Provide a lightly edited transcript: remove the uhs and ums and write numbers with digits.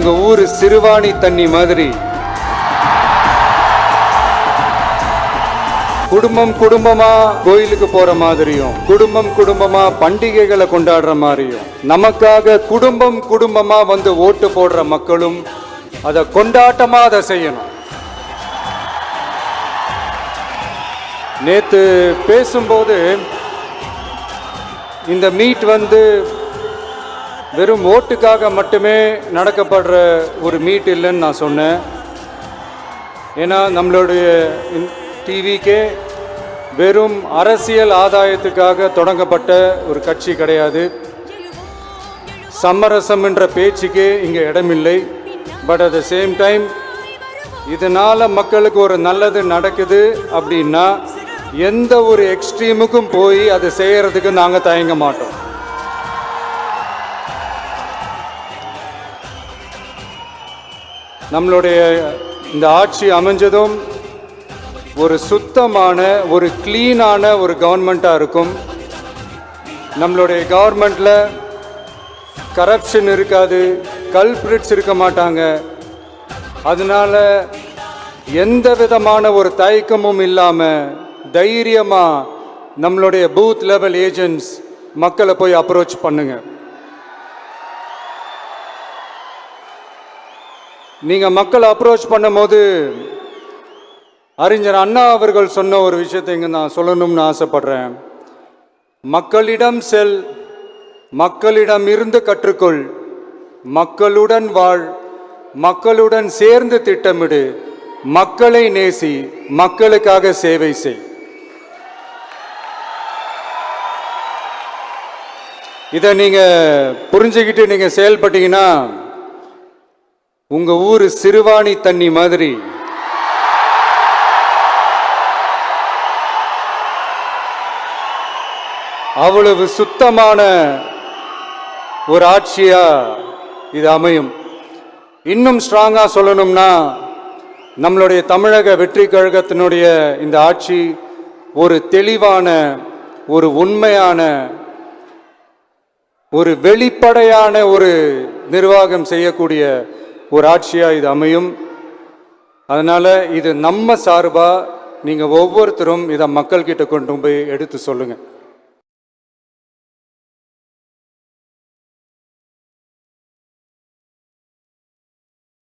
உங்க ஊரு சிறுவாணி தண்ணி மாதிரி குடும்பம் குடும்பமா கோயிலுக்கு போற மாதிரியும், குடும்பம் குடும்பமா பண்டிகைகளை கொண்டாடுற மாதிரியும், நமக்காக குடும்பம் குடும்பமா வந்து ஓட்டு போடுற மக்களும் அதை கொண்டாட்டமா அதை செய்யணும். நேத்து பேசும்போது இந்த மீட் வெறும் ஓட்டுக்காக மட்டுமே நடக்கப்படுற ஒரு மீட் இல்லைன்னு நான் சொன்னேன். ஏன்னா நம்மளுடைய டிவிக்கே வெறும் அரசியல் ஆதாயத்துக்காக தொடங்கப்பட்ட ஒரு கட்சி கிடையாது. சமரசம் என்ற பேச்சுக்கே இங்கே இடமில்லை. But at the same time இதனால் மக்களுக்கு ஒரு நல்லது நடக்குது அப்படின்னா எந்த ஒரு எக்ஸ்ட்ரீமுக்கும் போய் அதை செய்யறதுக்கு நாங்கள் தயங்க மாட்டோம். நம்மளுடைய இந்த ஆட்சி அமைஞ்சதும் ஒரு சுத்தமான ஒரு கிளீனான ஒரு கவர்மெண்ட்டாக இருக்கும். நம்மளுடைய கவர்மெண்ட்டில் கரப்ஷன் இருக்காது, கல்பிரிட்ஸ் இருக்க மாட்டாங்க. அதனால எந்த விதமான ஒரு தயக்கமும் இல்லாமல் தைரியமாக நம்மளுடைய பூத் லெவல் ஏஜென்ட்ஸ் மக்களை போய் அப்ரோச் பண்ணுங்க. நீங்கள் மக்களை அப்ரோச் பண்ணும்போது அறிஞர் அண்ணா அவர்கள் சொன்ன ஒரு விஷயத்தை இங்கே நான் சொல்லணும்னு ஆசைப்படுறேன். மக்களிடம் செல், மக்களிடம் இருந்து கற்றுக்கொள், மக்களுடன் வாழ், மக்களுடன் சேர்ந்து திட்டமிடு, மக்களை நேசி, மக்களுக்காக சேவை செய். இதை நீங்கள் புரிஞ்சுக்கிட்டு நீங்கள் செயல்பட்டீங்கன்னா உங்கள் ஊர் சிறுவாணி தண்ணி மாதிரி அவ்வளவு சுத்தமான ஒரு ஆட்சியா இது அமையும். இன்னும் ஸ்ட்ராங்கா சொல்லணும்னா நம்மளுடைய தமிழக வெற்றி கழகத்தினுடைய இந்த ஆட்சி ஒரு தெளிவான, ஒரு உண்மையான, ஒரு வெளிப்படையான ஒரு நிர்வாகம் செய்யக்கூடிய ஒரு ஆட்சியா இது அமையும். அதனால இது நம்ம சார்பா நீங்க ஒவ்வொருத்தரும் இதை மக்கள்கிட்ட கொண்டு போய் எடுத்து சொல்லுங்க.